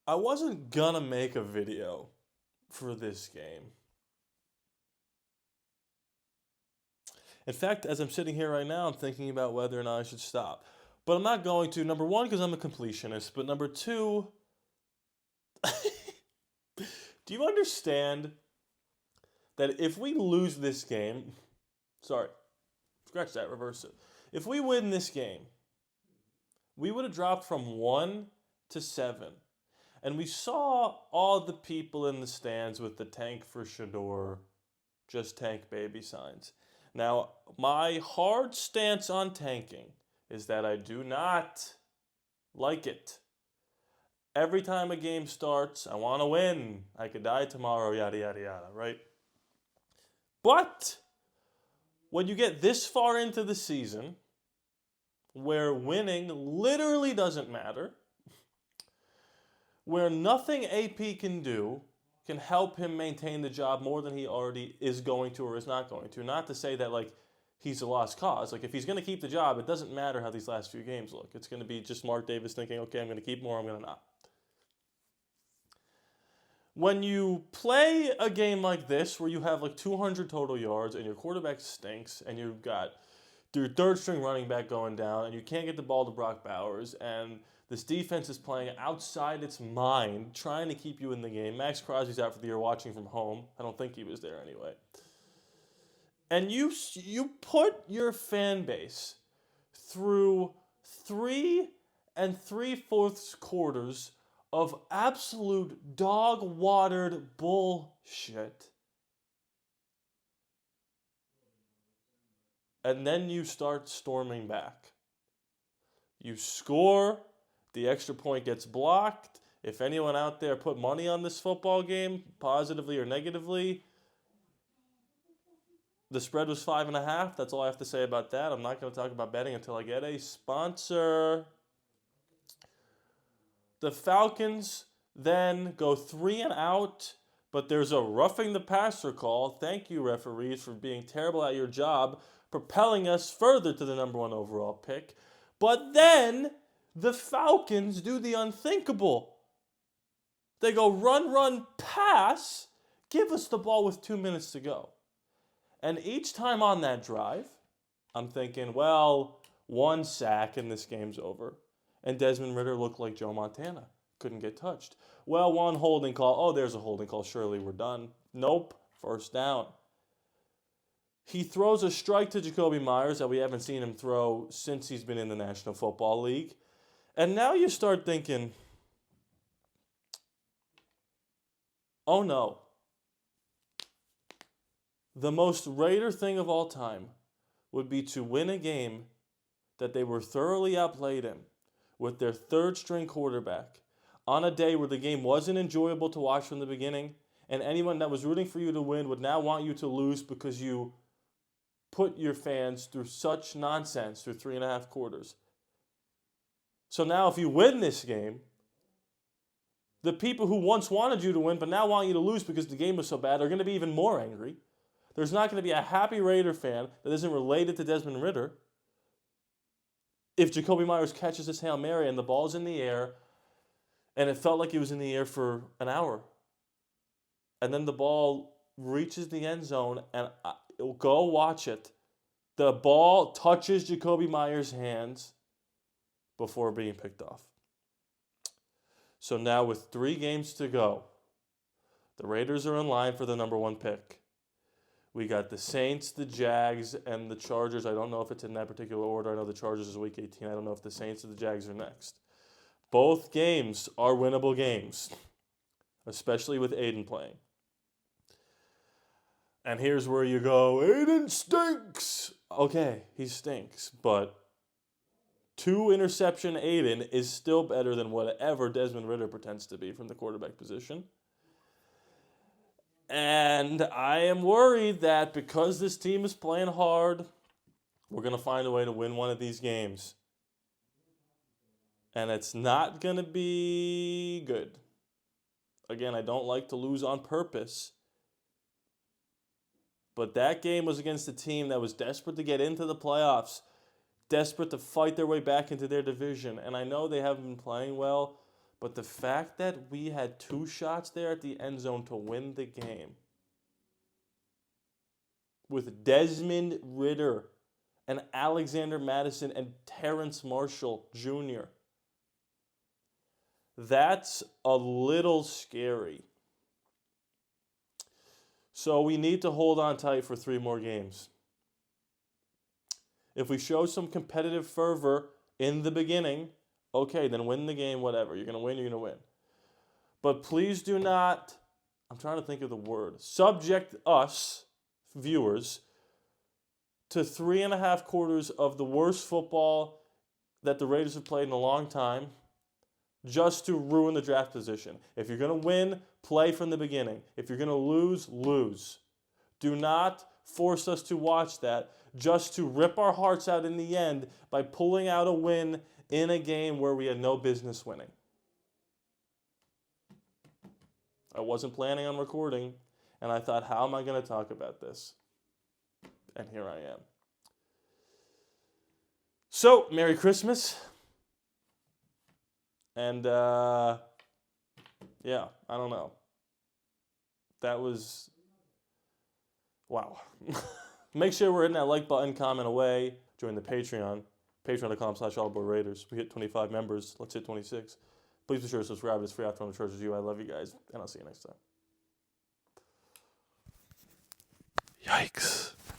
I wasn't gonna make a video for this game. In fact, as I'm sitting here right now, I'm thinking about whether or not I should stop. But I'm not going to. Number one, because I'm a completionist. But number two, do you understand that if we lose this game, sorry, scratch that, reverse it. If we win this game, we would have dropped from 1 to 7. And we saw all the people in the stands with the tank for Shador, just tank baby signs. Now, my hard stance on tanking is that I do not like it. Every time a game starts, I want to win. I could die tomorrow, yada, yada, yada, right? But when you get this far into the season, where winning literally doesn't matter, where nothing AP can do can help him maintain the job more than he already is going to or is not going to. Not to say that, like, he's a lost cause. Like, if he's going to keep the job, it doesn't matter how these last few games look. It's going to be just Mark Davis thinking, okay, I'm going to keep him or I'm going to not. When you play a game like this where you have like 200 total yards and your quarterback stinks and you've got your third string running back going down and you can't get the ball to Brock Bowers and this defense is playing outside its mind, trying to keep you in the game. Max Crosby's out for the year watching from home. I don't think he was there anyway. And you put your fan base through 3 3/4 quarters of absolute dog-watered bullshit. And then you start storming back. You score. The extra point gets blocked. If anyone out there put money on this football game, positively or negatively, the spread was 5.5. That's all I have to say about that. I'm not going to talk about betting until I get a sponsor. The Falcons then go 3 and out, but there's a roughing the passer call. Thank you, referees, for being terrible at your job, propelling us further to the number 1 overall pick. But then the Falcons do the unthinkable. They go run, pass, give us the ball with 2 minutes to go. And each time on that drive, I'm thinking, well, 1 sack and this game's over. And Desmond Ridder looked like Joe Montana. Couldn't get touched. Well, 1 holding call. Oh, there's a holding call. Surely we're done. Nope. First down. He throws a strike to Jacoby Myers that we haven't seen him throw since he's been in the National Football League. And now you start thinking, oh no. The most Raider thing of all time would be to win a game that they were thoroughly outplayed in with their third string quarterback on a day where the game wasn't enjoyable to watch from the beginning, and anyone that was rooting for you to win would now want you to lose because you put your fans through such nonsense through 3.5 quarters. So now if you win this game, the people who once wanted you to win but now want you to lose because the game was so bad are going to be even more angry. There's not going to be a happy Raider fan that isn't related to Desmond Ridder if Jacoby Myers catches this Hail Mary and the ball's in the air and it felt like it was in the air for an hour. And then the ball reaches the end zone and go watch it. The ball touches Jacoby Myers' hands before being picked off. So now with 3 games to go, the Raiders are in line for the number 1 pick. We got the Saints, the Jags, and the Chargers. I don't know if it's in that particular order. I know the Chargers is week 18. I don't know if the Saints or the Jags are next. Both games are winnable games, especially with Aiden playing. And here's where you go, Aiden stinks. Okay, he stinks, but 2-interception Aiden is still better than whatever Desmond Ridder pretends to be from the quarterback position. And I am worried that because this team is playing hard, we're going to find a way to win one of these games. And it's not going to be good. Again, I don't like to lose on purpose. But that game was against a team that was desperate to get into the playoffs. desperate to fight their way back into their division. And I know they haven't been playing well, but the fact that we had 2 shots there at the end zone to win the game with Desmond Ridder and Alexander Madison and Terrence Marshall Jr., that's a little scary. So we need to hold on tight for 3 more games. If we show some competitive fervor in the beginning, okay, then win the game, whatever. You're going to win, you're going to win. But please do not, I'm trying to think of the word, subject us, viewers, to 3.5 quarters of the worst football that the Raiders have played in a long time just to ruin the draft position. If you're going to win, play from the beginning. If you're going to lose, lose. Do not force us to watch that just to rip our hearts out in the end by pulling out a win in a game where we had no business winning. I wasn't planning on recording, and I thought, how am I going to talk about this? And here I am. So, Merry Christmas. And, yeah, I don't know. That was, wow. Make sure we're hitting that like button, comment away, join the Patreon, patreon.com/ALLaBorde Raiders. We hit 25 members. Let's hit 26. Please be sure to subscribe. It's free after on the church you. I love you guys, and I'll see you next time. Yikes.